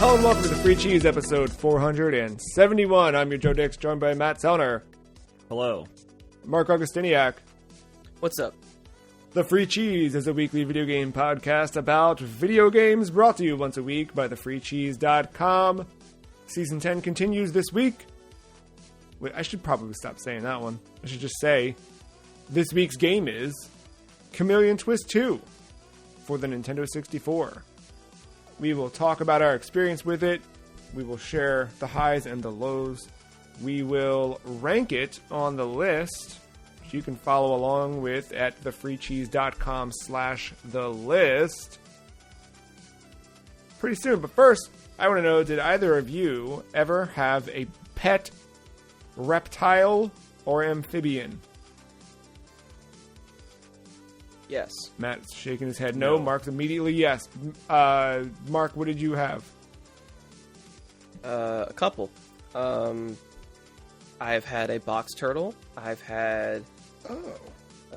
Hello and welcome to the Free Cheese, episode 471. I'm your Joe Dix, joined by Matt Zellner. Hello. Mark Augustiniak. What's up? The Free Cheese is a weekly video game podcast about video games brought to you once a week by thefreecheese.com. Season 10 continues this week. Wait, I should probably stop saying that one. I should just say, this week's game is Chameleon Twist 2 for the Nintendo 64. We will talk about our experience with it. We will share the highs and the lows. We will rank it on the list, which you can follow along with at thefreecheese.com/thelist pretty soon. But first, I want to know, did either of you ever have a pet reptile or amphibian? Yes. Matt's shaking his head no. Mark's immediately yes. Mark, what did you have? A couple. I've had a box turtle. I've had...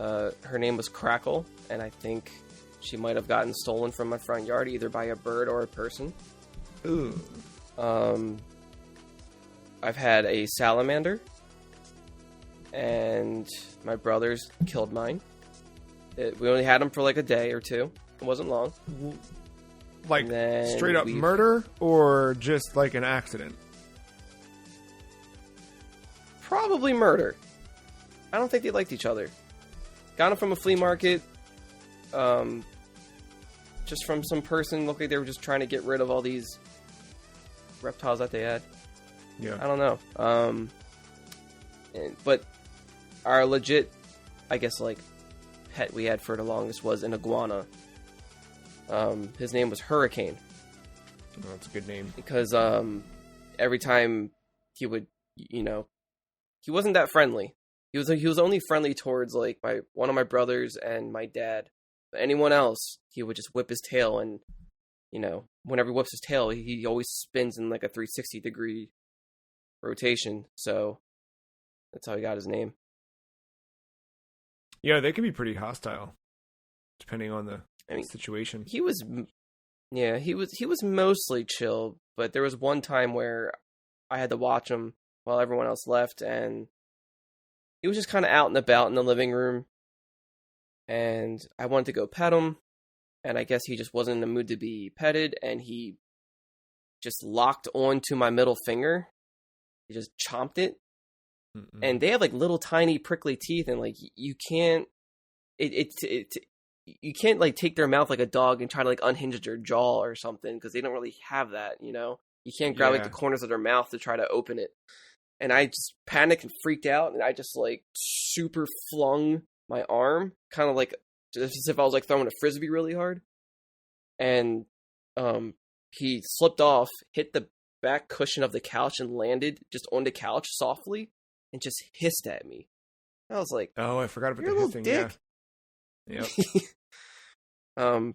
her name was Crackle, and I think she might have gotten stolen from my front yard, either by a bird or a person. Ooh. I've had a salamander, and my brothers killed mine. We only had them for like a day or two. It wasn't long. Like straight up murder or just like an accident? Probably murder. I don't think they liked each other. Got them from a flea market. Just from some person. Looked like they were just trying to get rid of all these reptiles that they had. Yeah. I don't know. But our legit, I guess, like, pet we had for the longest was an iguana. His name was Hurricane. Oh, that's a good name. Because every time he would, he wasn't that friendly. He was only friendly towards like one of my brothers and my dad. But anyone else, he would just whip his tail, and whenever he whips his tail, he always spins in like a 360-degree rotation. So that's how he got his name. Yeah, they can be pretty hostile, depending on the situation. He was mostly chill, but there was one time where I had to watch him while everyone else left, and he was just kind of out and about in the living room, and I wanted to go pet him, and I guess he just wasn't in the mood to be petted, and he just locked onto my middle finger. He just chomped it. Mm-mm. And they have like little tiny prickly teeth, and like you can't you can't like take their mouth like a dog and try to like unhinge their jaw or something, because they don't really have that, You can't grab like the corners of their mouth to try to open it. And I just panicked and freaked out, and I just like super flung my arm, kind of like just as if I was like throwing a frisbee really hard. And he slipped off, hit the back cushion of the couch, and landed just on the couch softly, and just hissed at me. I was like, "Oh, I forgot about the hissing." Dick. Yeah. Yep.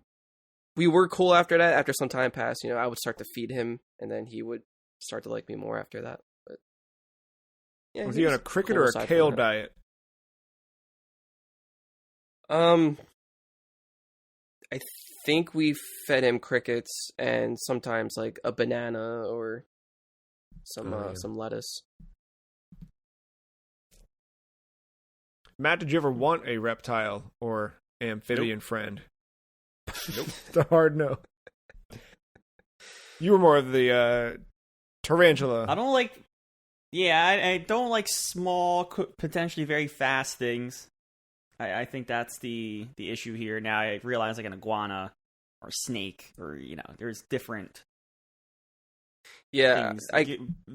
We were cool after that. After some time passed, I would start to feed him, and then he would start to like me more after that. But yeah, was he on a cricket or a kale diet? I think we fed him crickets and sometimes like a banana or some lettuce. Matt, did you ever want a reptile or amphibian friend? Nope. It's a hard no. You were more of the tarantula. I don't like... Yeah, I don't like small, potentially very fast things. I think that's the issue here. Now I realize like an iguana or a snake or, there's different things,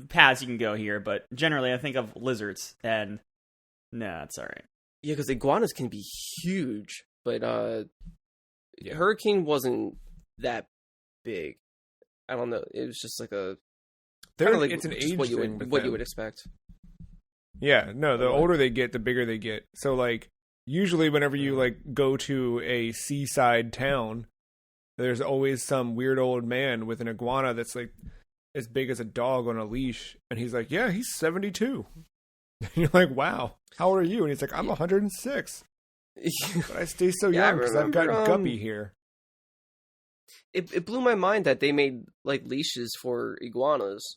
paths you can go here. But generally I think of lizards, and no, it's all right. Yeah, because iguanas can be huge, but Hurricane wasn't that big. I don't know. It was just like it's an age what thing. What you would expect. Yeah, no. The older they get, the bigger they get. So like usually, whenever you like go to a seaside town, there's always some weird old man with an iguana that's like as big as a dog on a leash, and he's like, "Yeah, he's 72." And you're like, "Wow, how old are you?" And he's like, "I'm 106." But I stay so young because I've got Guppy here. it blew my mind that they made like leashes for iguanas.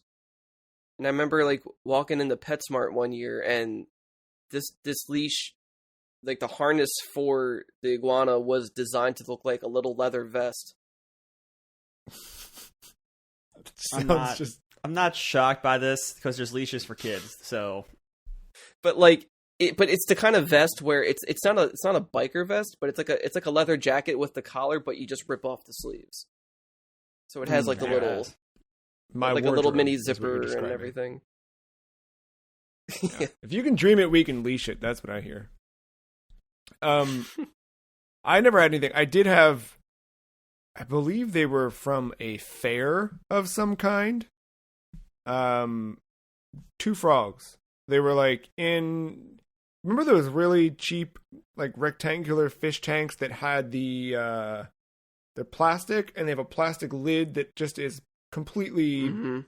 And I remember like walking into PetSmart one year, and this leash, like the harness for the iguana, was designed to look like a little leather vest. I'm not shocked by this because there's leashes for kids. So, but like, it's the kind of vest where it's not a biker vest, but it's like a leather jacket with the collar, but you just rip off the sleeves. So it has like the little, like a little mini zipper and everything. Yeah. If you can dream it, we can leash it. That's what I hear. I never had anything. I did have, I believe they were from a fair of some kind. 2 frogs. They were like remember those really cheap, like rectangular fish tanks that had they're plastic, and they have a plastic lid that just is completely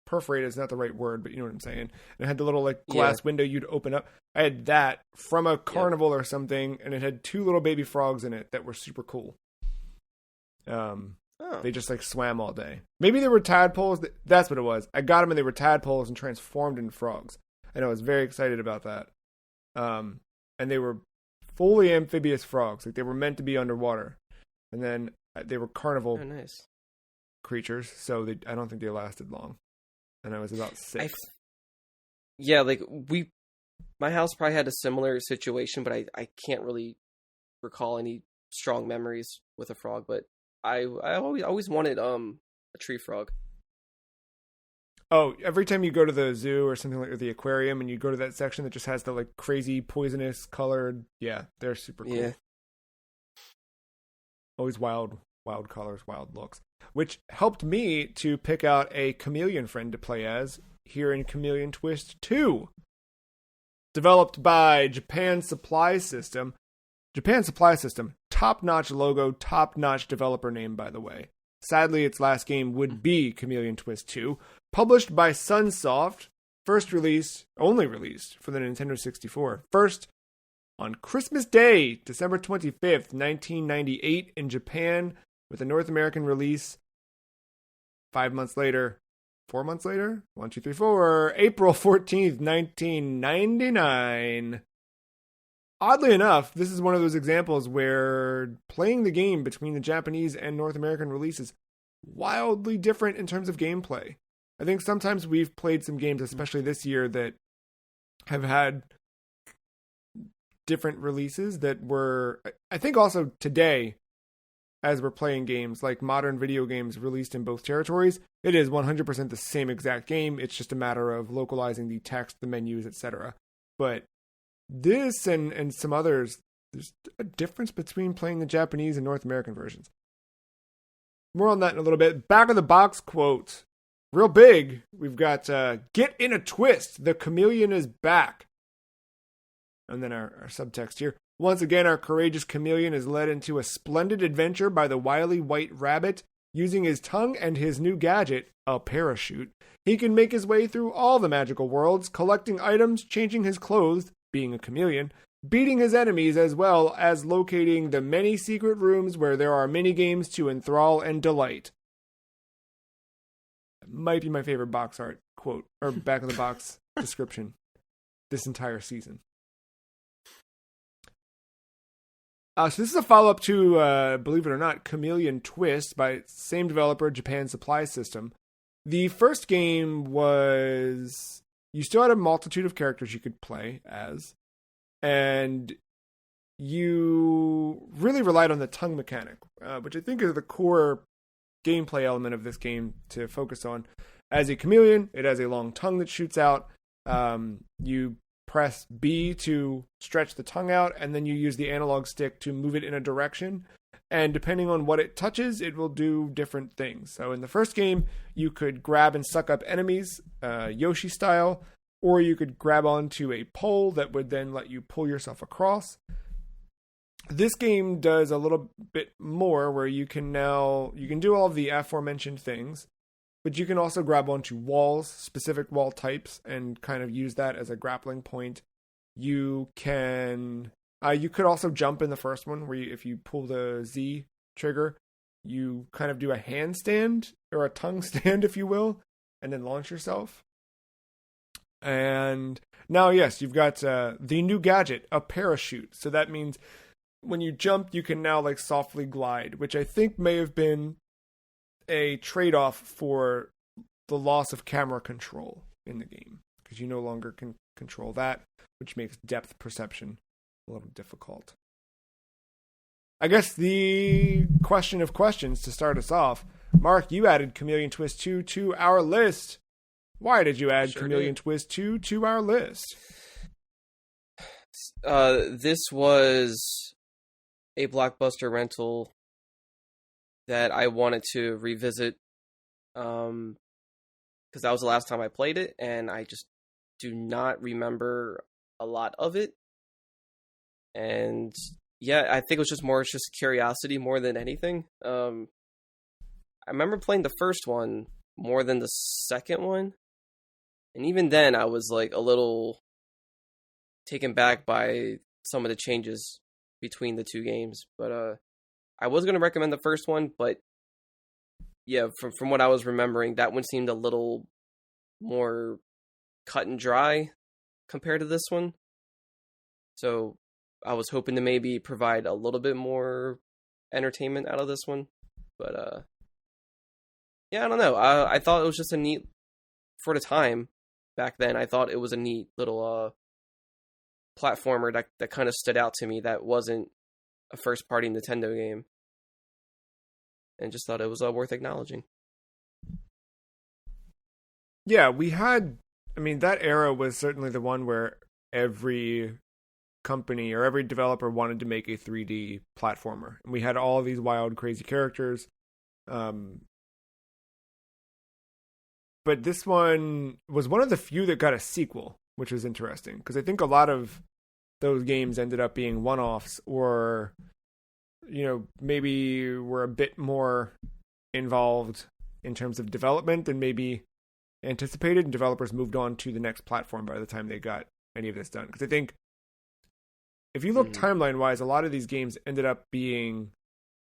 perforated. Is not the right word, but you know what I'm saying. And it had the little like glass window you'd open up. I had that from a carnival or something, and it had 2 little baby frogs in it that were super cool. They just like swam all day. Maybe they were tadpoles. That's what it was. I got them, and they were tadpoles and transformed into frogs. And I was very excited about that. And they were fully amphibious frogs. Like they were meant to be underwater. And then they were carnival creatures, so I don't think they lasted long. And I was about 6. Like my house probably had a similar situation, but I can't really recall any strong memories with a frog. But I always wanted a tree frog. Oh, every time you go to the zoo or something like, or the aquarium, and you go to that section that just has the like crazy poisonous colored, they're super cool. Yeah. Always wild colors, wild looks, which helped me to pick out a chameleon friend to play as here in Chameleon Twist 2. Developed by Japan Supply System. Japan Supply System, top-notch logo, top-notch developer name, by the way. Sadly, its last game would be Chameleon Twist 2. Published by Sunsoft, only released for the Nintendo 64. First on Christmas Day, December 25th, 1998 in Japan, with a North American release 4 months later, 1, 2, 3, 4, April 14th, 1999. Oddly enough, this is one of those examples where playing the game between the Japanese and North American releases wildly different in terms of gameplay. I think sometimes we've played some games, especially this year, that have had different releases that were, I think also today, as we're playing games like modern video games released in both territories, it is 100% the same exact game. It's just a matter of localizing the text, the menus, etc. But this and some others, there's a difference between playing the Japanese and North American versions. More on that in a little bit. Back of the box quote. Real big. We've got, get in a twist. The chameleon is back. And then our subtext here. Once again, our courageous chameleon is led into a splendid adventure by the wily white rabbit. Using his tongue and his new gadget, a parachute, he can make his way through all the magical worlds, collecting items, changing his clothes, being a chameleon, beating his enemies, as well as locating the many secret rooms where there are mini games to enthrall and delight. Might be my favorite box art quote, or back of the box description this entire season. So this is a follow-up to, believe it or not, Chameleon Twist by same developer, Japan Supply System. The first game was, you still had a multitude of characters you could play as, and you really relied on the tongue mechanic, which I think is the core gameplay element of this game to focus on. As a chameleon, it has a long tongue that shoots out. You press B to stretch the tongue out, and then you use the analog stick to move it in a direction. And depending on what it touches, it will do different things. So in the first game, you could grab and suck up enemies, Yoshi style, or you could grab onto a pole that would then let you pull yourself across. This game does a little bit more, where you can do all of the aforementioned things, but you can also grab onto walls, specific wall types, and kind of use that as a grappling point. You could also jump in the first one, where if you pull the Z trigger, you kind of do a handstand or a tongue stand, if you will, and then launch yourself. And now, yes, you've got the new gadget, a parachute. So that means when you jump, you can now like softly glide, which I think may have been a trade-off for the loss of camera control in the game, because you no longer can control that, which makes depth perception a little difficult. I guess the question of questions to start us off, Mark, you added Chameleon Twist 2 to our list. Why did you add Chameleon Twist 2 to our list? This was a Blockbuster rental that I wanted to revisit, because that was the last time I played it, and I just do not remember a lot of it. And yeah, I think it was just curiosity more than anything. I remember playing the first one more than the second one. And even then, I was like a little taken back by some of the changes between the two games. But I was going to recommend the first one, but yeah, from what I was remembering, that one seemed a little more cut and dry compared to this one. So I was hoping to maybe provide a little bit more entertainment out of this one. But yeah, I don't know. I thought it was just a neat, for the time back then, I thought it was a neat little platformer that kind of stood out to me that wasn't a first-party Nintendo game. And just thought it was worth acknowledging. Yeah, that era was certainly the one where every company or every developer wanted to make a 3D platformer. And we had all these wild, crazy characters. But this one was one of the few that got a sequel, which was interesting, because I think a lot of those games ended up being one-offs, or, you know, maybe were a bit more involved in terms of development than maybe anticipated, and developers moved on to the next platform by the time they got any of this done. Because I think if you look timeline-wise, a lot of these games ended up being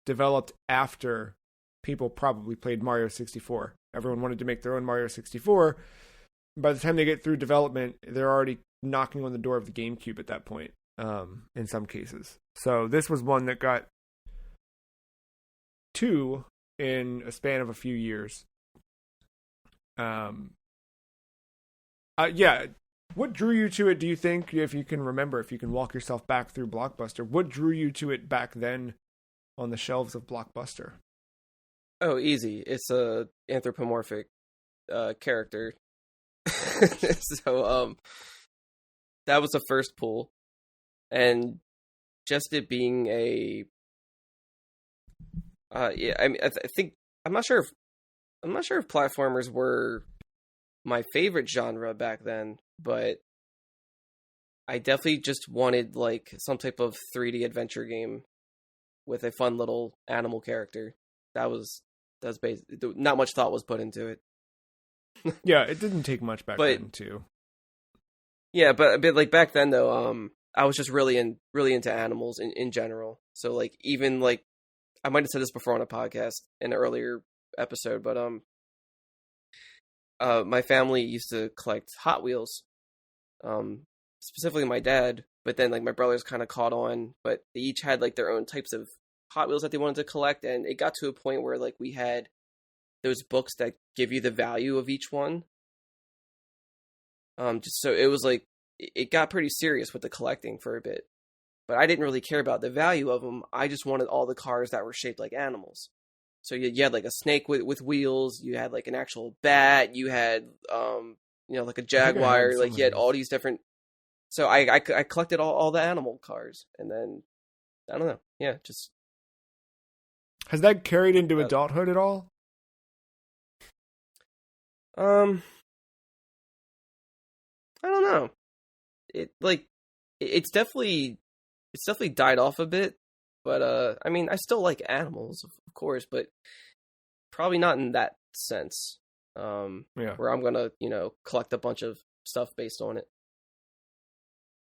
developed after people probably played Mario 64. Everyone wanted to make their own Mario 64. By the time they get through development, they're already knocking on the door of the GameCube at that point, in some cases. So this was one that got 2 in a span of a few years. Yeah. What drew you to it, do you think, if you can remember, if you can walk yourself back through Blockbuster, what drew you to it back then on the shelves of Blockbuster? Oh, easy. It's a anthropomorphic character. So that was the first pull. And just it being a yeah, I mean, I think I'm not sure if platformers were my favorite genre back then, but I definitely just wanted like some type of 3D adventure game with a fun little animal character. That's basically, not much thought was put into it. Yeah, it didn't take much back then too. Yeah, but like back then though, I was just really into animals in general. So like even like I might have said this before on a podcast in an earlier episode, but my family used to collect Hot Wheels, specifically my dad. But then like my brothers kind of caught on, but they each had like their own types of Hot Wheels that they wanted to collect, and it got to a point where like we had those books that give you the value of each one. Just so it was like it got pretty serious with the collecting for a bit, but I didn't really care about the value of them. I just wanted all the cars that were shaped like animals. So you had like a snake with wheels, you had like an actual bat, you had like a jaguar, like you had all these different. So I collected all the animal cars, and then I don't know, yeah, just. Has that carried into adulthood at all? I don't know. It's definitely died off a bit, but I mean, I still like animals, of course, but probably not in that sense. Where I'm gonna, collect a bunch of stuff based on it.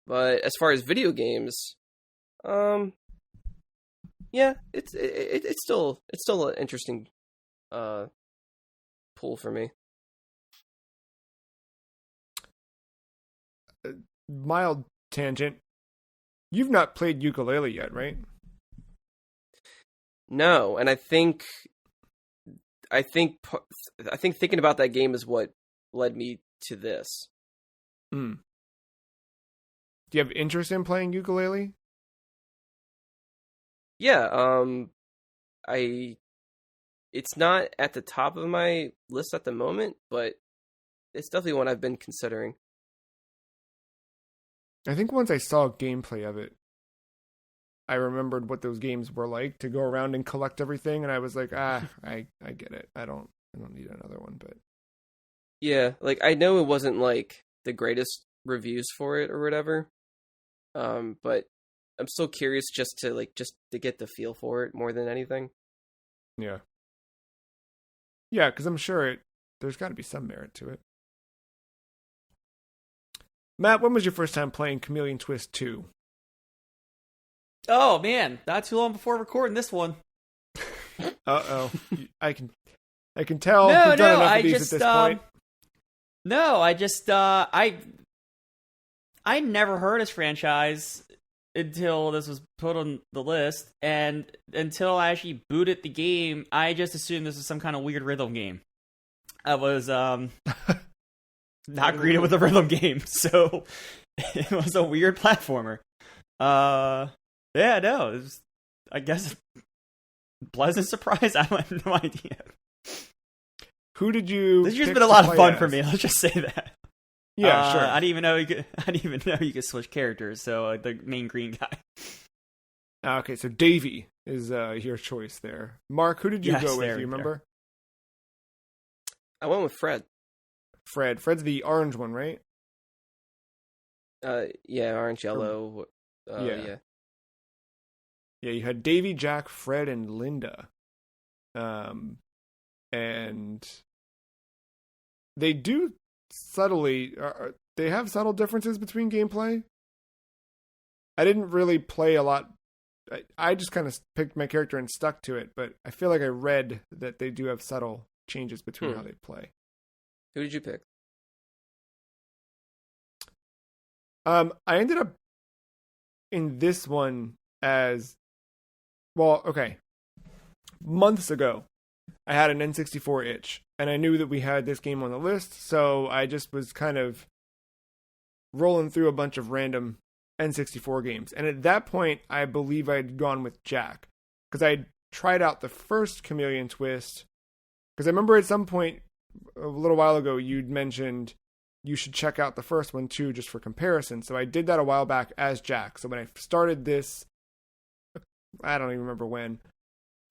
But as far as video games, Yeah, it's still an interesting pull for me. Mild tangent. You've not played ukulele yet, right? No, and I think thinking about that game is what led me to this. Do you have interest in playing ukulele? Yeah, it's not at the top of my list at the moment, but it's definitely one I've been considering. I think once I saw gameplay of it, I remembered what those games were like to go around and collect everything, and I was like, I get it. I don't need another one, but yeah, like I know it wasn't like the greatest reviews for it or whatever, but I'm still curious just to get the feel for it more than anything. Yeah, because I'm sure there's got to be some merit to it. Matt, when was your first time playing Chameleon Twist 2? Oh man, not too long before recording this one. Uh-oh. I can tell. No, we've done enough of these at this point. No, I never heard of this franchise until this was put on the list, and until I actually booted the game, I just assumed this was some kind of weird rhythm game. I was not greeted with a rhythm game, so it was a weird platformer. Yeah, no, it was, I guess, a pleasant surprise. I have no idea. Who did you? This year's been a lot of fun for me. Let's just say that. Yeah, sure. I didn't even know you could switch characters. So the main green guy. Okay, so Davey is your choice there. Mark, who did you go with? Do you remember? I went with Fred. Fred's the orange one, right? Yeah, orange, yellow. Yeah. Yeah, you had Davey, Jack, Fred, and Linda. And they do subtly... they have subtle differences between gameplay. I didn't really play a lot. I just kind of picked my character and stuck to it, but I feel like I read that they do have subtle changes between how they play. Who did you pick? I ended up in this one as... Well, okay. Months ago, I had an N64 itch, and I knew that we had this game on the list, so I just was kind of rolling through a bunch of random N64 games. And at that point, I believe I'd gone with Jack, because I tried out the first Chameleon Twist, because I remember at some point, a little while ago, you'd mentioned you should check out the first one too, just for comparison. So I did that a while back as Jack. So when I started this, I don't even remember when,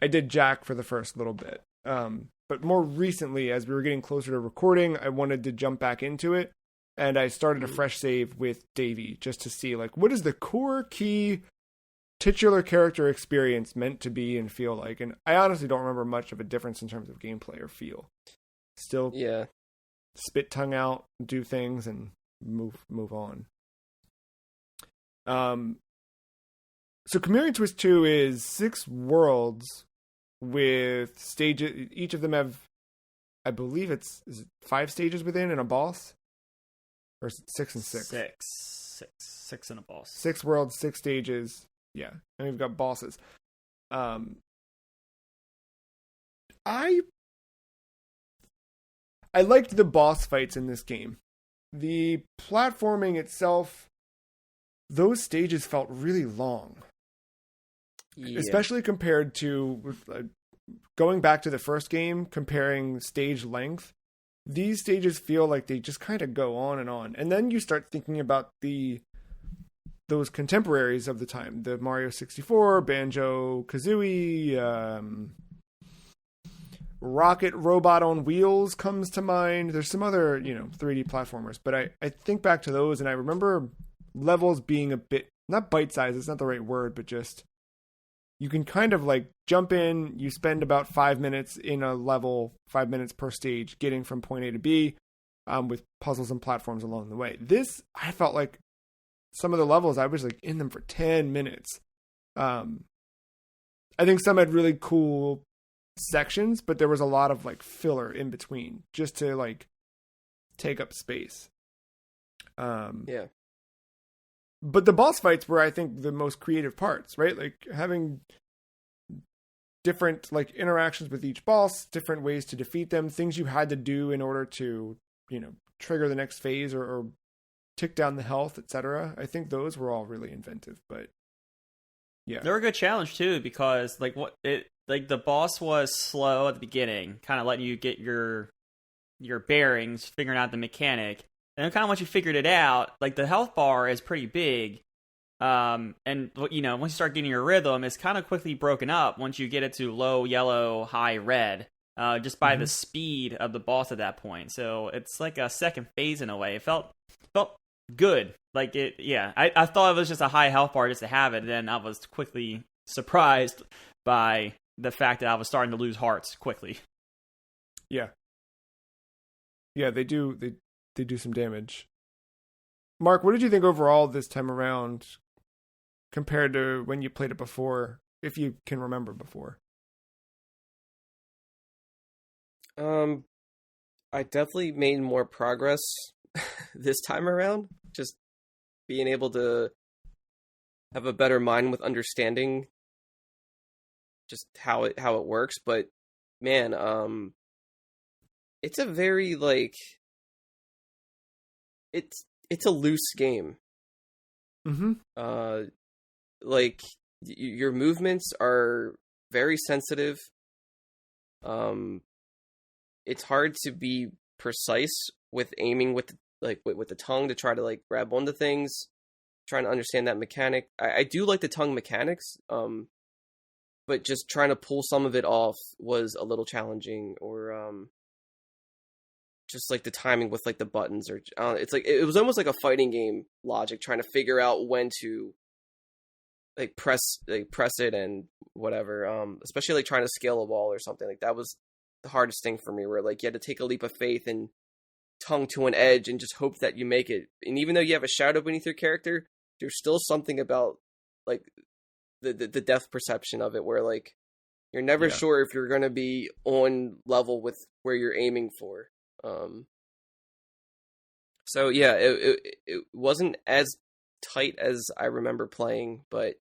I did Jack for the first little bit. But more recently, as we were getting closer to recording, I wanted to jump back into it. And I started a fresh save with Davey just to see, like, what is the core key titular character experience meant to be and feel like? And I honestly don't remember much of a difference in terms of gameplay or feel. Still, yeah, spit tongue out, do things, and move on. So Chameleon Twist 2 is 6 worlds with stages. Each of them have, I believe is it 5 stages within and a boss? Or is it 6 and 6? Six and a boss. 6 worlds, 6 stages. Yeah, and we've got bosses. I liked the boss fights in this game. The platforming itself, those stages felt really long. Yeah. Especially compared to going back to the first game, comparing stage length. These stages feel like they just kind of go on. And then you start thinking about those contemporaries of the time, the Mario 64, Banjo-Kazooie, Rocket Robot on Wheels comes to mind. There's some other, 3D platformers, but I think back to those and I remember levels being a bit, not bite-sized, it's not the right word, but just, you can kind of like jump in, you spend about 5 minutes in a level, 5 minutes per stage, getting from point A to B, with puzzles and platforms along the way. This, I felt like some of the levels, I was like in them for 10 minutes. I think some had really cool sections, but there was a lot of like filler in between just to like take up space. Yeah. But the boss fights were, I think, the most creative parts, right? Like having different like interactions with each boss, different ways to defeat them, things you had to do in order to, trigger the next phase or tick down the health, etc. I think those were all really inventive, but yeah. They were a good challenge too, because the boss was slow at the beginning, kind of letting you get your bearings, figuring out the mechanic. And kind of once you figured it out, like the health bar is pretty big. And once you start getting your rhythm, it's kind of quickly broken up once you get it to low yellow, high red, just by the speed of the boss at that point. So it's like a second phase in a way. It felt good. Like it, yeah. I thought it was just a high health bar just to have it. And then I was quickly surprised by the fact that I was starting to lose hearts quickly. Yeah. Yeah, they do some damage. Mark, what did you think overall this time around compared to when you played it before, if you can remember before? I definitely made more progress this time around. Just being able to have a better mind with understanding just how it works. But man, it's a very like it's a loose game. Mm-hmm. Like your movements are very sensitive. It's hard to be precise with aiming with the tongue to try to like grab onto things. Trying to understand that mechanic. I do like the tongue mechanics. But just trying to pull some of it off was a little challenging, or just like the timing with like the buttons, or it's like it was almost like a fighting game logic, trying to figure out when to like press it and whatever. Especially like trying to scale a wall or something, like that was the hardest thing for me, where like you had to take a leap of faith and tongue to an edge and just hope that you make it. And even though you have a shadow beneath your character, there's still something about like the depth perception of it, where like you're never sure if you're gonna be on level with where you're aiming for. So yeah, it wasn't as tight as I remember playing, but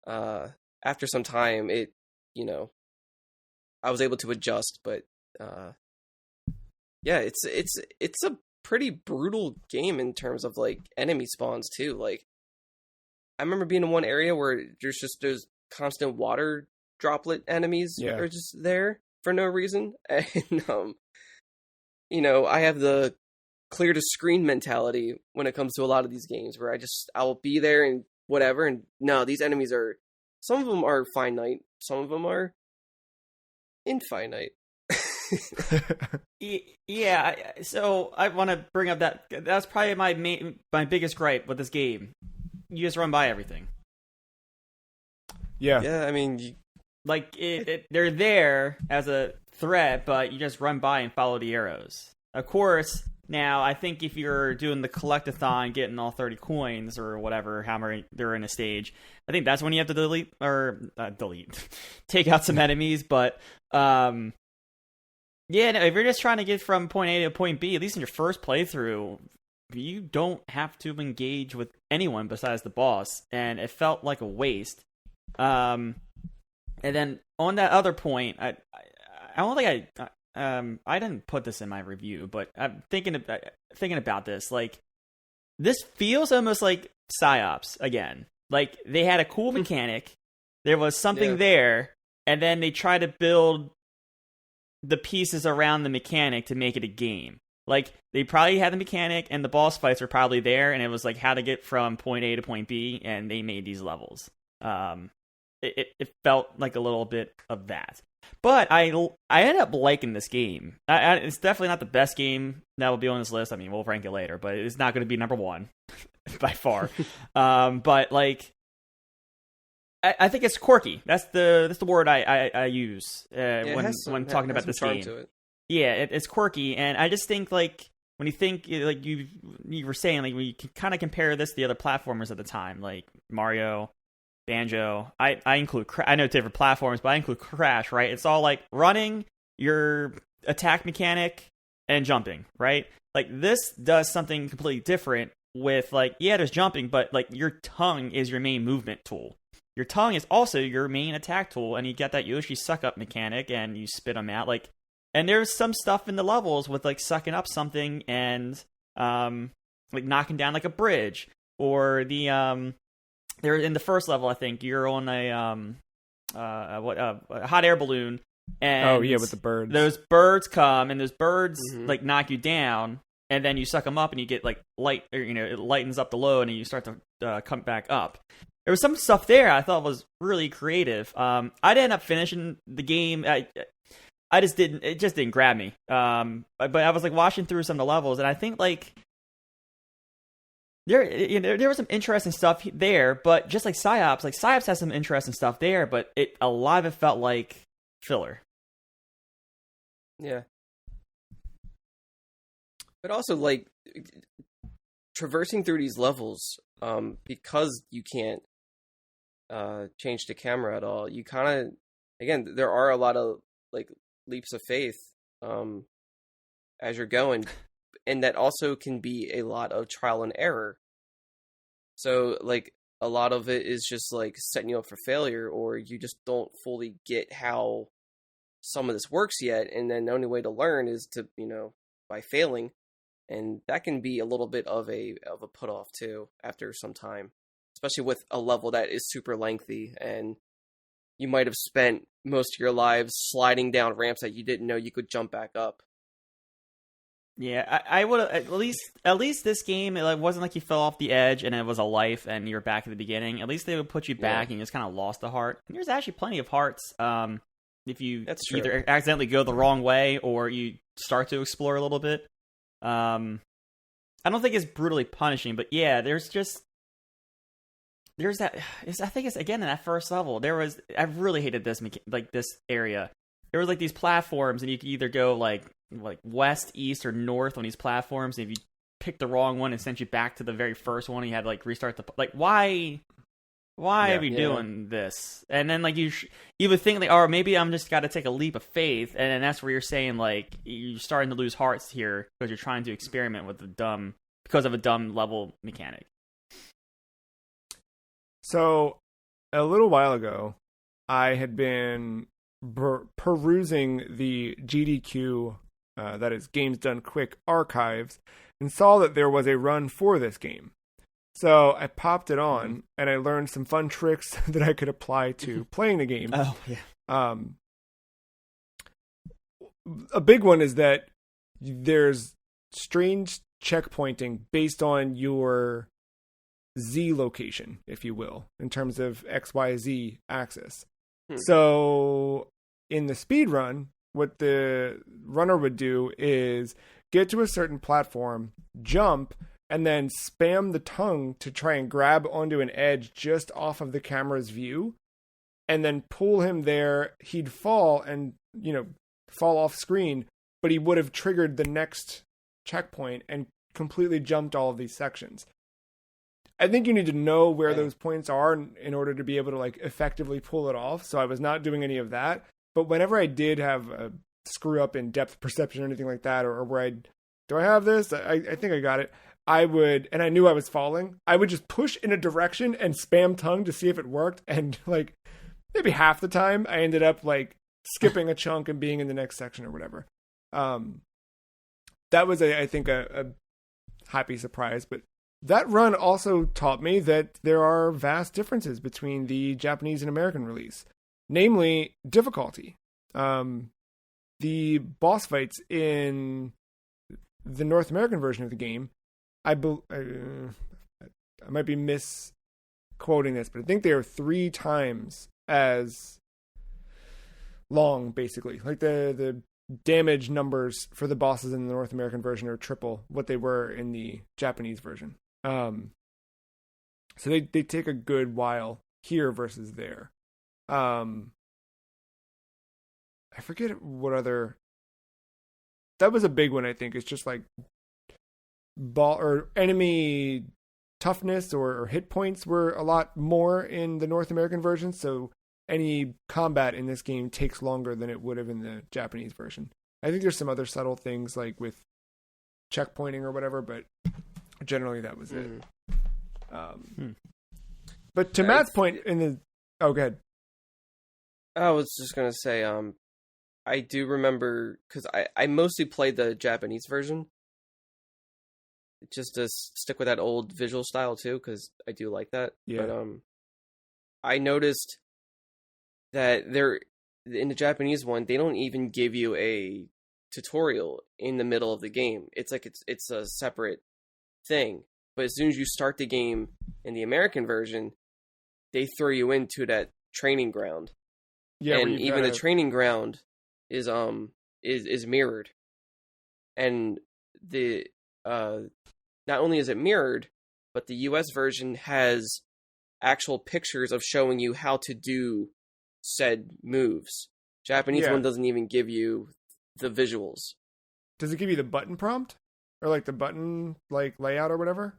after some time, I was able to adjust. But yeah, it's a pretty brutal game in terms of like enemy spawns too. Like I remember being in one area where there's constant water droplet enemies are just there for no reason, and I have the clear to screen mentality when it comes to a lot of these games, where I will be there and whatever, and no, these enemies some of them are finite, some of them are infinite. Yeah, so I want to bring up that's probably my biggest gripe with this game. You just run by everything. Yeah, I mean, they're there as a threat, but you just run by and follow the arrows. Of course, now I think if you're doing the collectathon, getting all 30 coins or whatever, how many they're in a stage, I think that's when you have to take out some enemies. But yeah, no, if you're just trying to get from point A to point B, at least in your first playthrough, you don't have to engage with anyone besides the boss, and it felt like a waste. And then on that other point, I don't think I didn't put this in my review, but I'm thinking about this. Like, this feels almost like PsyOps again. Like, they had a cool mechanic, there was something there, and then they try to build the pieces around the mechanic to make it a game. Like, they probably had the mechanic, and the boss fights were probably there, and it was like how to get from point A to point B, and they made these levels. It felt like a little bit of that. But I ended up liking this game. It's definitely not the best game that will be on this list. I mean, we'll rank it later, but it's not going to be number one by far. But like, I think it's quirky. That's the word I use when talking about this game. Yeah, it's quirky, and I just think like when you think like you were saying, like we can kind of compare this to the other platformers at the time, like Mario, Banjo. I include I know different platforms, but I include Crash, right? It's all like running, your attack mechanic, and jumping, right? Like this does something completely different with like, yeah, there's jumping, but like your tongue is your main movement tool. Your tongue is also your main attack tool, and you get that Yoshi suck up mechanic, and you spit them out. Like, and there's some stuff in the levels with like sucking up something and like knocking down like a bridge, or the there in the first level, I think you're on a hot air balloon, and with the birds. Those birds come, and those birds like knock you down, and then you suck them up, and you get like light, or, it lightens up the load, and you start to come back up. There was some stuff there I thought was really creative. I didn't end up finishing the game. I just didn't. It just didn't grab me. But I was like watching through some of the levels, and I think like there was some interesting stuff there. But just like Psyops has some interesting stuff there. But a lot of it felt like filler. Yeah. But also like traversing through these levels, because you can't change the camera at all. You kind of, again, there are a lot of like leaps of faith as you're going, and that also can be a lot of trial and error. So like a lot of it is just like setting you up for failure, or you just don't fully get how some of this works yet, and then the only way to learn is to by failing, and that can be a little bit of a put off too after some time, especially with a level that is super lengthy, and you might have spent most of your lives sliding down ramps that you didn't know you could jump back up. Yeah, I would at least this game, it wasn't like you fell off the edge and it was a life and you're back at the beginning. At least they would put you back and you just kind of lost the heart. And there's actually plenty of hearts if you either accidentally go the wrong way or you start to explore a little bit. I don't think it's brutally punishing, but yeah, there's that. I think it's again in that first level. I really hated this this area. There was like these platforms, and you could either go like west, east, or north on these platforms. And if you picked the wrong one, it sent you back to the very first one. And you had to like restart why are we doing this? And then like you would think like, oh, maybe I'm just got to take a leap of faith, and then that's where you're saying like you're starting to lose hearts here because you're trying to experiment with because of a dumb level mechanic. So a little while ago, I had been perusing the GDQ, that is Games Done Quick archives, and saw that there was a run for this game. So I popped it on, and I learned some fun tricks that I could apply to playing the game. Oh, yeah. A big one is that there's strange checkpointing based on your Z location, if you will, in terms of XYZ axis. So in the speed run, what the runner would do is get to a certain platform, jump, and then spam the tongue to try and grab onto an edge just off of the camera's view, and then pull him there. He'd fall and, fall off screen, but he would have triggered the next checkpoint and completely jumped all of these sections. I think you need to know where those points are in order to be able to like effectively pull it off. So I was not doing any of that. But whenever I did have a screw up in depth perception or anything like that, or where do I have this? I think I got it. I would, and I knew I was falling, I would just push in a direction and spam tongue to see if it worked. And like maybe half the time I ended up like skipping a chunk and being in the next section or whatever. That was I think a happy surprise, but that run also taught me that there are vast differences between the Japanese and American release, namely difficulty. The boss fights in the North American version of the game, I might be misquoting this, but I think they are 3 times as long, basically. Like the damage numbers for the bosses in the North American version are triple what they were in the Japanese version. So they take a good while here versus there. I forget what other. That was a big one. I think it's just like ball or enemy toughness or hit points were a lot more in the North American version, so any combat in this game takes longer than it would have in the Japanese version. I think there's some other subtle things like with checkpointing or whatever, but generally that was it. But to Matt's point go ahead. I was just gonna say, I do remember, because I mostly played the Japanese version, just to stick with that old visual style too, because I do like that. Yeah. But I noticed that in the Japanese one, they don't even give you a tutorial in the middle of the game. It's like it's a separate thing. But as soon as you start the game in the American version, they throw you into that training ground. Yeah, and even the training ground is mirrored. And the not only is it mirrored, but the US version has actual pictures of showing you how to do said moves. Japanese one doesn't even give you the visuals. Does it give you the button prompt? Or like the button like layout or whatever?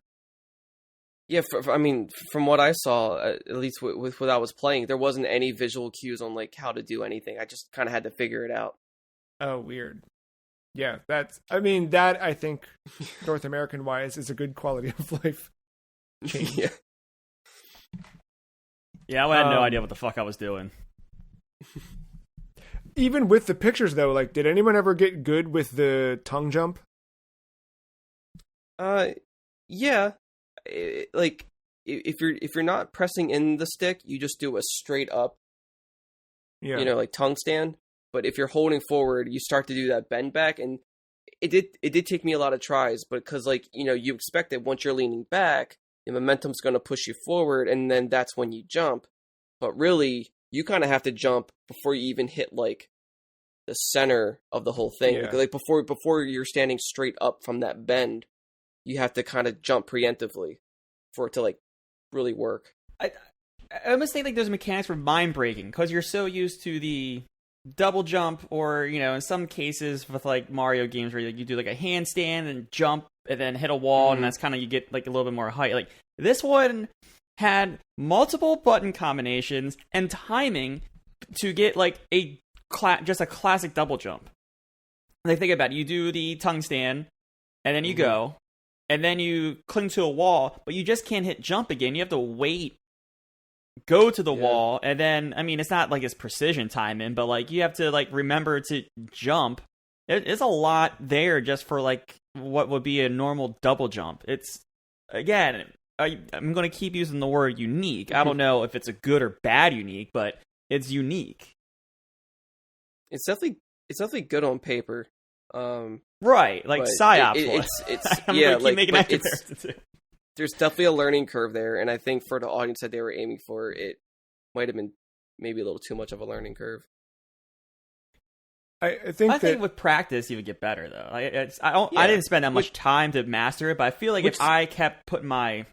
Yeah, I mean, from what I saw, at least with what I was playing, there wasn't any visual cues on like how to do anything. I just kind of had to figure it out. Oh, weird. Yeah, that I think North American wise is a good quality of life change. Yeah. Yeah, I had no idea what the fuck I was doing. Even with the pictures though, like, did anyone ever get good with the tongue jump? Yeah. Like, if you're not pressing in the stick, you just do a straight up, like tongue stand. But if you're holding forward, you start to do that bend back, and it did take me a lot of tries. But because you expect that once you're leaning back, the momentum's going to push you forward, and then that's when you jump. But really, you kind of have to jump before you even hit like the center of the whole thing. Yeah. Like before you're standing straight up from that bend, you have to kind of jump preemptively for it to like really work. I almost think like those mechanics were mind breaking because you're so used to the double jump, or in some cases with like Mario games where you do like a handstand and jump and then hit a wall, and that's kind of, you get like a little bit more height. Like this one had multiple button combinations and timing to get like just a classic double jump. Like, think about it. You do the tongue stand, and then you go, and then you cling to a wall, but you just can't hit jump again. You have to wait, go to the wall, and then, I mean, it's not like it's precision timing, but like you have to like remember to jump. It's a lot there just for like what would be a normal double jump. It's, again, I'm going to keep using the word unique. I don't know if it's a good or bad unique, but it's unique. It's definitely good on paper. Right, like PsyOps. There's definitely a learning curve there, and I think for the audience that they were aiming for, it might have been maybe a little too much of a learning curve. I think with practice you would get better though. I didn't spend that much time to master it, but I feel like if I kept putting my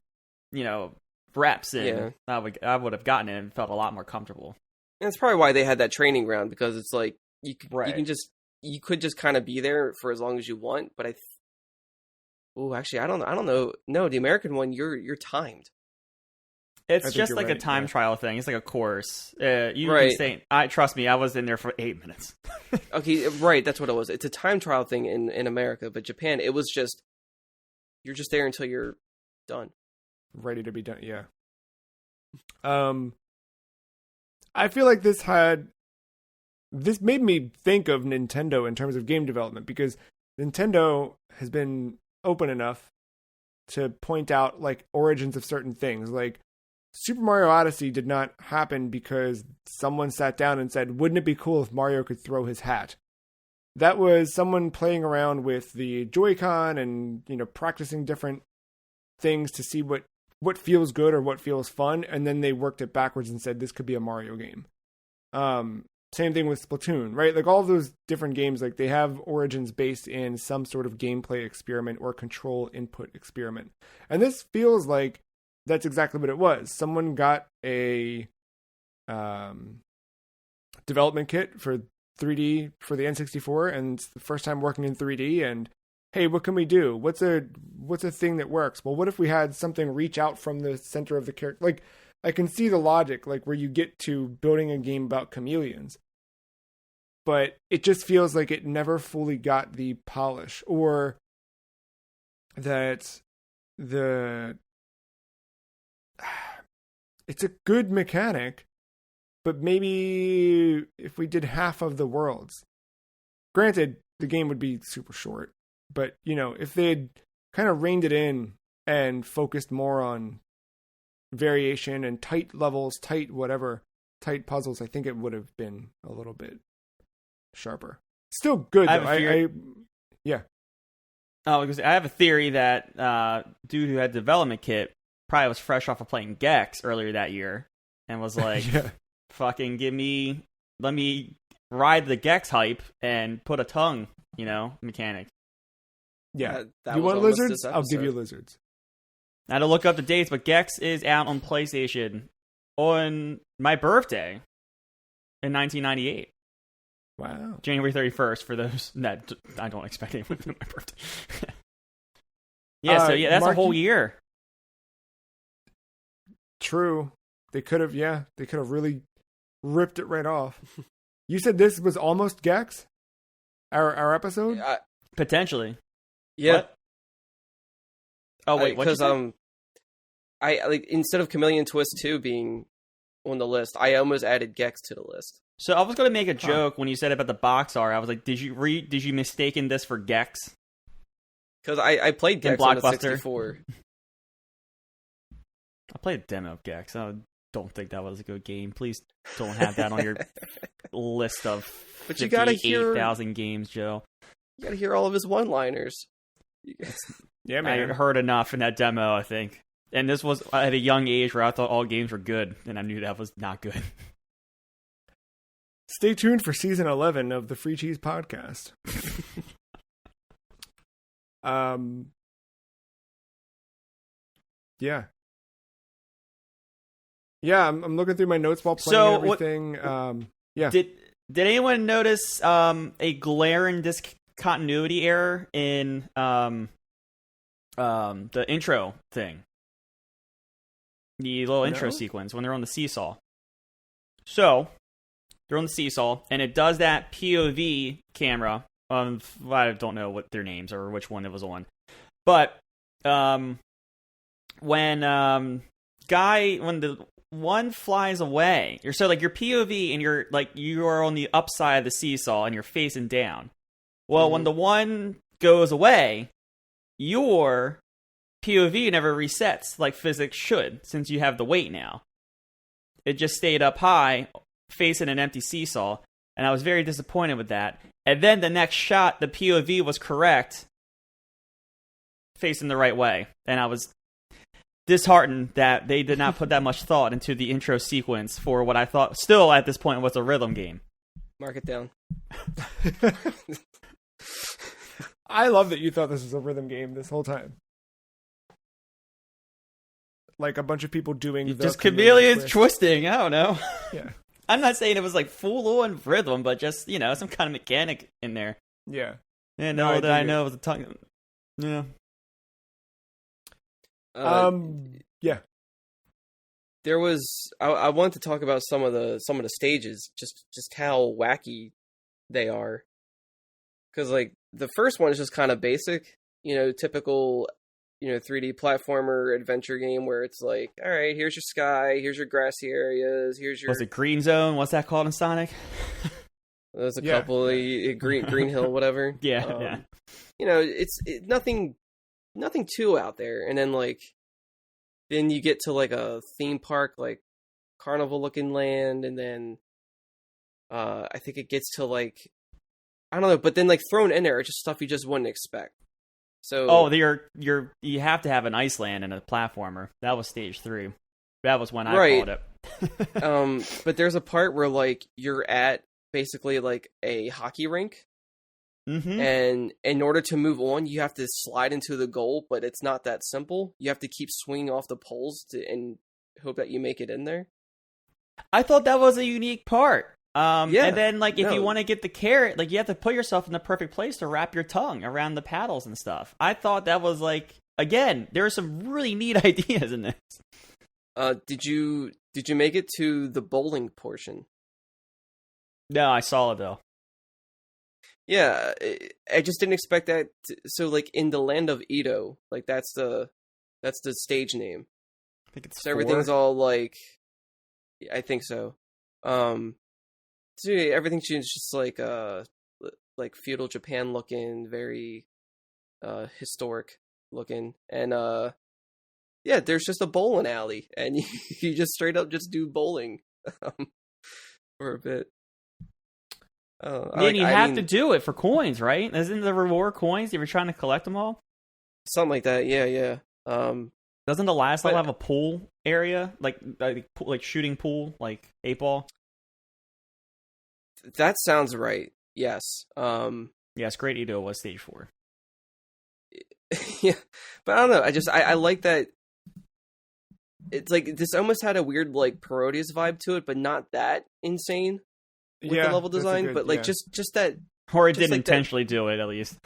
reps in, I would have gotten it and felt a lot more comfortable. And that's probably why they had that training ground, because it's like you could just kind of be there for as long as you want. But actually, I don't know. No, the American one, you're timed. It's just like a time trial thing. It's like a course. Trust me, I was in there for 8 minutes. Okay, right. That's what it was. It's a time trial thing in America, but Japan, it was just, you're just there until you're done. Ready to be done, yeah. I feel like this made me think of Nintendo in terms of game development, because Nintendo has been open enough to point out like origins of certain things. Like Super Mario Odyssey did not happen because someone sat down and said, wouldn't it be cool if Mario could throw his hat? That was someone playing around with the Joy-Con and, practicing different things to see what feels good or what feels fun. And then they worked it backwards and said, this could be a Mario game. Same thing with Splatoon, right? Like all of those different games, like they have origins based in some sort of gameplay experiment or control input experiment. And this feels like that's exactly what it was. Someone got a development kit for 3D for the N64, and it's the first time working in 3D, and hey, what can we do? What what's a thing that works? Well, what if we had something reach out from the center of the character? Like, I can see the logic, like where you get to building a game about chameleons, but it just feels like it never fully got the polish, or that it's a good mechanic, but maybe if we did half of the worlds, granted, the game would be super short, but, if they had kind of reined it in and focused more on variation and tight levels, tight puzzles, I think it would have been a little bit sharper. Still good, though. Yeah. Oh, because I have a theory that dude who had development kit probably was fresh off of playing Gex earlier that year and was like, fucking let me ride the Gex hype and put a tongue, mechanic. Yeah. You want lizards? I'll give you lizards. I had to look up the dates, but Gex is out on PlayStation on my birthday in 1998. Wow. January 31st for those that I don't expect anyone to know my birthday. That's Mark, a whole year. True. They could have really ripped it right off. You said this was almost Gex? Our episode? Potentially. Yeah. What? Oh wait, because I like, instead of Chameleon Twist 2 being on the list, I almost added Gex to the list. So I was going to make a joke when you said about the box art. I was like, did you mistaken this for Gex? Because I played Gex on the 64. I played a demo of Gex. I don't think that was a good game. Please don't have that on your list of 58,000 games, Joe. You got to hear all of his one-liners. Yeah, man. I heard enough in that demo, I think. And this was at a young age where I thought all games were good, and I knew that was not good. Stay tuned for season 11 of the Free Cheese Podcast. Yeah. Yeah, I'm looking through my notes while playing everything. Yeah. Did anyone notice a glaring discontinuity error in the intro thing? The little intro sequence when they're on the seesaw. So, they're on the seesaw, and it does that POV camera. I don't know what their names or which one it was on. But when the one flies away, your POV and you are on the upside of the seesaw and you're facing down. Well, when the one goes away, your POV never resets like physics should, since you have the weight now. It just stayed up high, facing an empty seesaw, and I was very disappointed with that. And then the next shot, the POV was correct, facing the right way, and I was disheartened that they did not put that much thought into the intro sequence for what I thought still at this point was a rhythm game. Mark it down. I love that you thought this was a rhythm game this whole time. Like a bunch of people doing just chameleons twisting. I don't know. Yeah. I'm not saying it was like full on rhythm, but just, some kind of mechanic in there. Yeah. And all that I know was a tongue. Yeah. Yeah. There was I wanted to talk about some of the stages, just how wacky they are. Cuz like the first one is just kind of basic, typical 3D platformer adventure game where it's like, all right, here's your sky, here's your grassy areas, here's your... Was it Green Zone? What's that called in Sonic? There's a couple of Green Hill, whatever. Yeah. It's nothing too out there. And then then you get to like a theme park, like carnival looking land, and then I think it gets to like, I don't know, but then like thrown in there, it's just stuff you just wouldn't expect. So you have to have an Iceland and a platformer. That was stage 3. That was when I called it. But there's a part where like you're at basically like a hockey rink, and in order to move on, you have to slide into the goal. But it's not that simple. You have to keep swinging off the poles and hope that you make it in there. I thought that was a unique part. And then, if you want to get the carrot, you have to put yourself in the perfect place to wrap your tongue around the paddles and stuff. I thought that was, again, there are some really neat ideas in this. Did you make it to the bowling portion? No, I saw it though. Yeah, I just didn't expect that. So, like in the land of Edo, like that's the stage name. I think it's so everything's all like, I think so. So everything's just like feudal Japan looking, very historic looking, and yeah, there's just a bowling alley, and you just straight up just do bowling for a bit. You have to do it for coins, right? Isn't the reward coins if you're trying to collect them all? Something like that, yeah. Doesn't the last level have a pool area, like shooting pool, like 8-ball? That sounds right. Yes. Yes, Great Edo was stage 4. Yeah, but I don't know. I like that. It's like this almost had a weird like Parodius vibe to it, but not that insane with the level design. But like just that, or it didn't like intentionally do it at least.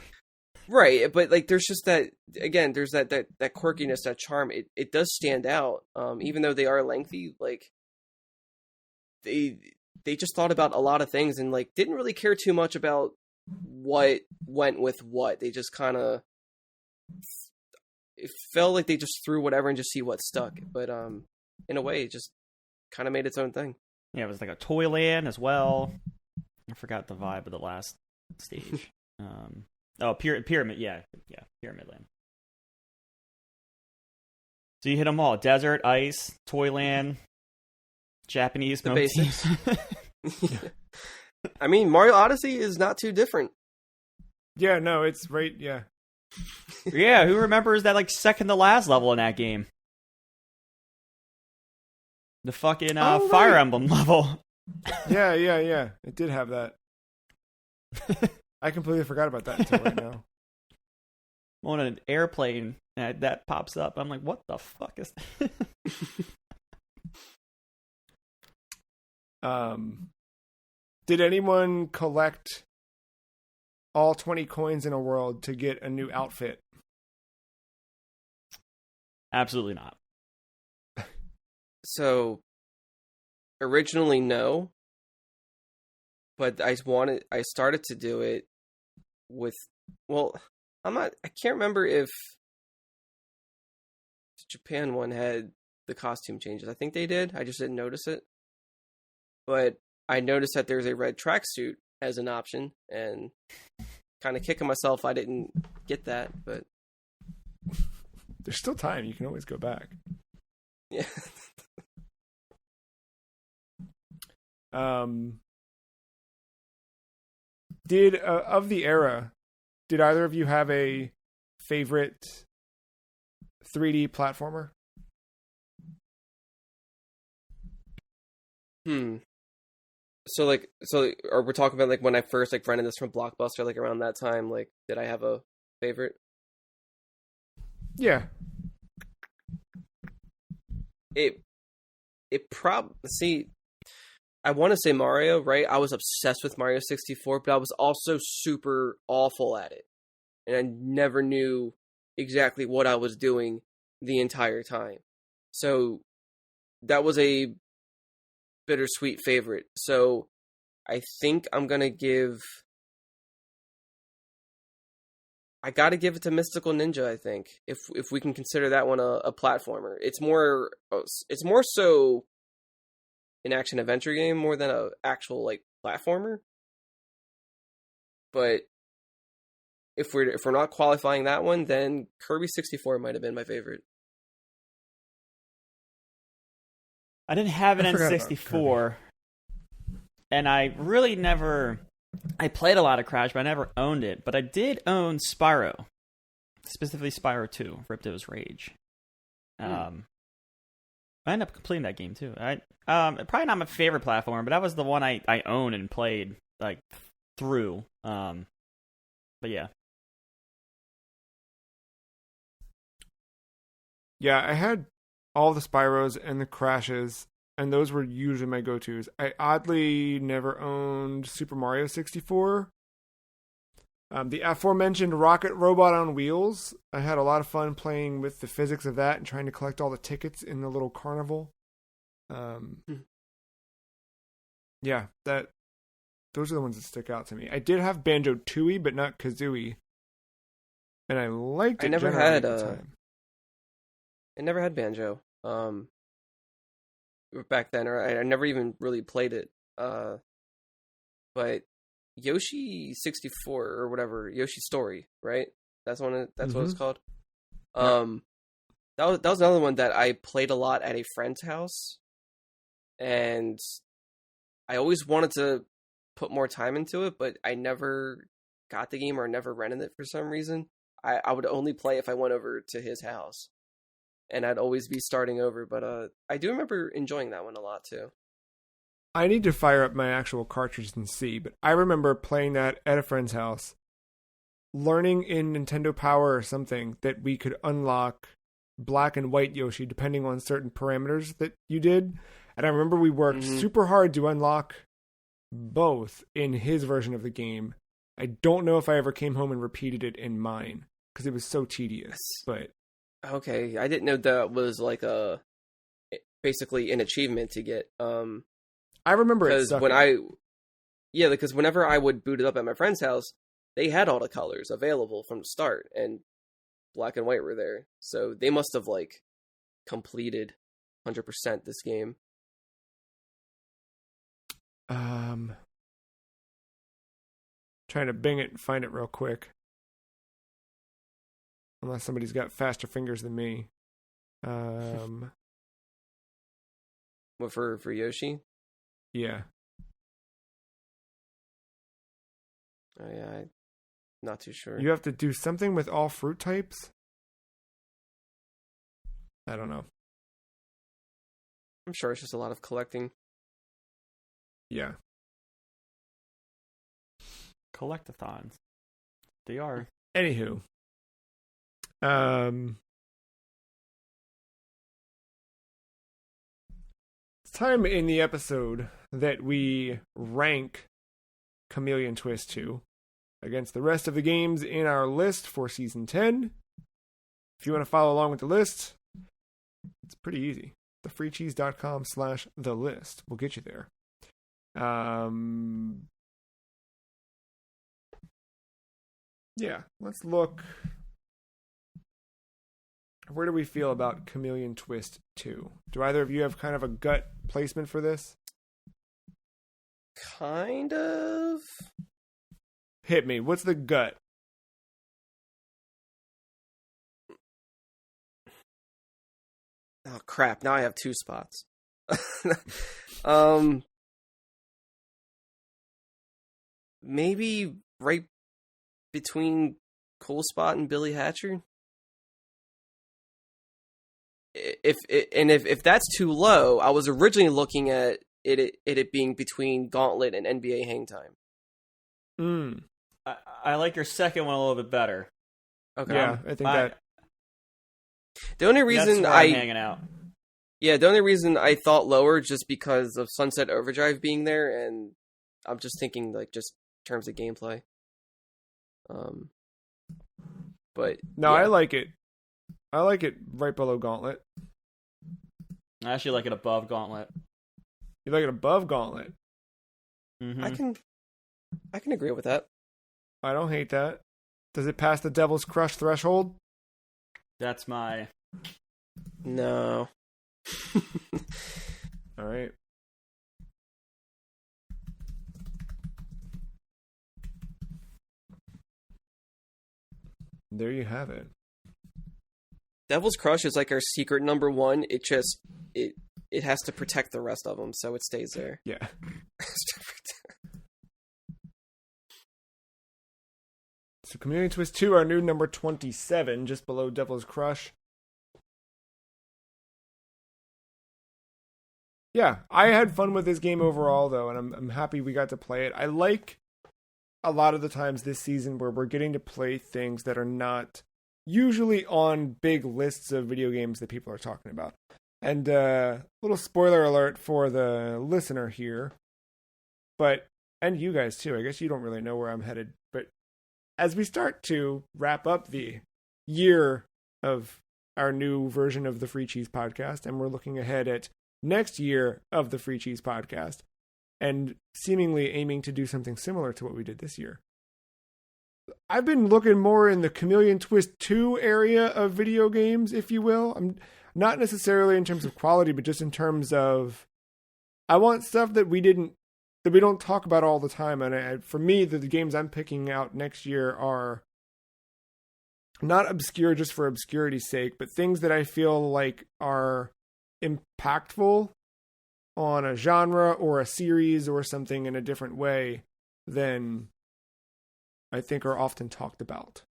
Right, but like there's just that again. There's that quirkiness, that charm. It does stand out, even though they are lengthy. Like they just thought about a lot of things and like didn't really care too much about what went with what. They just kind of, it felt like they just threw whatever and just see what stuck. But in a way, it just kind of made its own thing. Yeah, it was like a toy land as well. I forgot the vibe of the last stage. Pyramid, yeah, Pyramid Land. So you hit them all: desert, ice, toyland, Japanese the motifs. Basics. I mean, Mario Odyssey is not too different. Yeah, no, it's right. Yeah, yeah. Who remembers that like second to last level in that game? The fucking Fire Emblem level. Yeah. It did have that. I completely forgot about that until right now. I'm on an airplane and that pops up. I'm like, what the fuck is that? Did anyone collect all 20 coins in a world to get a new outfit? Absolutely not. So, originally no, but I started to do it with, well, I can't remember if the Japan one had the costume changes. I think they did. I just didn't notice it. But I noticed that there's a red tracksuit as an option, and kind of kicking myself I didn't get that, but there's still time. You can always go back. Yeah. Did of the era, did either of you have a favorite 3D platformer? So are we talking about like when I first like rented this from Blockbuster, like around that time? Like, did I have a favorite? Yeah. See, I want to say Mario, right? I was obsessed with Mario 64, but I was also super awful at it. And I never knew exactly what I was doing the entire time. So that was a bittersweet favorite. So I think I'm going to I got to give it to Mystical Ninja, I think. If we can consider that one a platformer. It's more so an action adventure game more than a actual like platformer. But if we're not qualifying that one, then Kirby 64 might have been my favorite. I didn't have an N64, and I really never. I played a lot of Crash, but I never owned it. But I did own Spyro, specifically Spyro 2, Ripto's Rage. I ended up completing that game too. Probably not my favorite platformer, but that was the one I owned and played like through. But yeah. Yeah, I had all the Spyros and the Crashes, and those were usually my go-tos. I oddly never owned Super Mario 64, The aforementioned Rocket Robot on Wheels. I had a lot of fun playing with the physics of that and trying to collect all the tickets in the little carnival. Yeah, those are the ones that stick out to me. I did have Banjo-Tooie, but not Kazooie. And I liked it. I never had Banjo. Back then, or I never even really played it. But Yoshi 64 or whatever, Yoshi Story, right? That's what it's called. That was another one that I played a lot at a friend's house, and I always wanted to put more time into it, but I never got the game or never rented it for some reason. I would only play if I went over to his house, and I'd always be starting over. But I do remember enjoying that one a lot too. I need to fire up my actual cartridge and see, but I remember playing that at a friend's house, learning in Nintendo Power or something that we could unlock black and white Yoshi depending on certain parameters that you did. And I remember we worked super hard to unlock both in his version of the game. I don't know if I ever came home and repeated it in mine because it was so tedious. But okay, I didn't know that was like basically an achievement to get. I remember it because whenever I would boot it up at my friend's house, they had all the colors available from the start, and black and white were there. So they must have like completed 100% this game. Trying to Bing it and find it real quick. Unless somebody's got faster fingers than me. What for Yoshi? Yeah. Oh yeah, I'm not too sure. You have to do something with all fruit types? I don't know. I'm sure it's just a lot of collecting. Yeah. Collectathons. They are. Anywho. It's time in the episode that we rank Chameleon Twist 2 against the rest of the games in our list for Season 10. If you want to follow along with the list, it's pretty easy. thefreecheese.com/thelist will get you there. Yeah, let's look. Where do we feel about Chameleon Twist 2? Do either of you have kind of a gut placement for this? Kind of. Hit me. What's the gut? Oh crap, now I have two spots. Maybe right between Cool Spot and Billy Hatcher. If that's too low, I was originally looking at it being between Gauntlet and NBA Hang Time. I like your second one a little bit better. Okay. Yeah, I think that. The only reason I'm hanging out. Yeah, the only reason I thought lower just because of Sunset Overdrive being there, and I'm just thinking like just in terms of gameplay. But no, yeah. I like it. I like it right below Gauntlet. I actually like it above Gauntlet. You like it above Gauntlet? Mm-hmm. I can agree with that. I don't hate that. Does it pass the Devil's Crush threshold? That's my... No. All right. There you have it. Devil's Crush is like our secret number one. It has to protect the rest of them, so it stays there. Yeah. So Chameleon Twist 2, our new number 27, just below Devil's Crush. Yeah, I had fun with this game overall, though, and I'm happy we got to play it. I like a lot of the times this season where we're getting to play things that are not usually on big lists of video games that people are talking about. And little spoiler alert for the listener here, and you guys too. I guess you don't really know where I'm headed, but as we start to wrap up the year of our new version of the Free Cheese Podcast, and we're looking ahead at next year of the Free Cheese Podcast, and seemingly aiming to do something similar to what we did this year. I've been looking more in the Chameleon Twist 2 area of video games, if you will. I'm not necessarily in terms of quality, but just in terms of, I want stuff that we don't talk about all the time. And for me, the games I'm picking out next year are not obscure just for obscurity's sake, but things that I feel like are impactful on a genre or a series or something in a different way than I think are often talked about.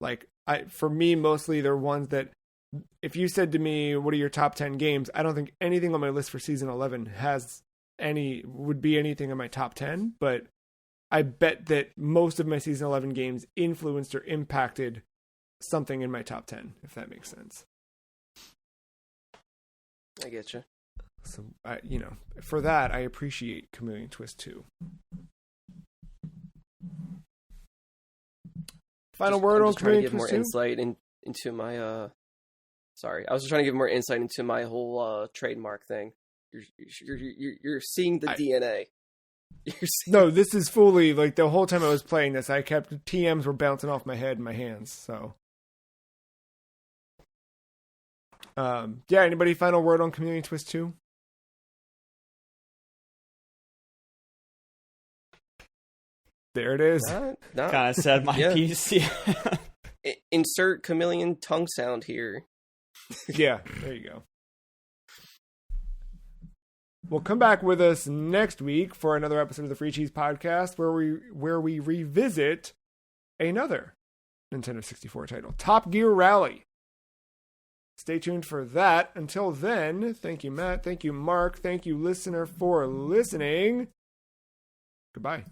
Like, for me, mostly they're ones that, if you said to me, what are your top 10 games? I don't think anything on my list for season 11 would be anything in my top 10, but I bet that most of my season 11 games influenced or impacted something in my top 10, if that makes sense. I get you. So, for that, I appreciate Chameleon Twist 2. Final word on Chameleon Twist 2? Insight into my, sorry, I was just trying to give more insight into my whole trademark thing. You're seeing the DNA. No, this is fully, like, the whole time I was playing this, TMs were bouncing off my head and my hands, so. Anybody final word on Chameleon Twist 2? There it is. Kind of said my piece. Insert chameleon tongue sound here. Yeah, there you go. Well, come back with us next week for another episode of the Free Cheese Podcast, where we revisit another Nintendo 64 title, Top Gear Rally. Stay tuned for that. Until then, thank you, Matt. Thank you, Mark. Thank you, listener, for listening. Goodbye.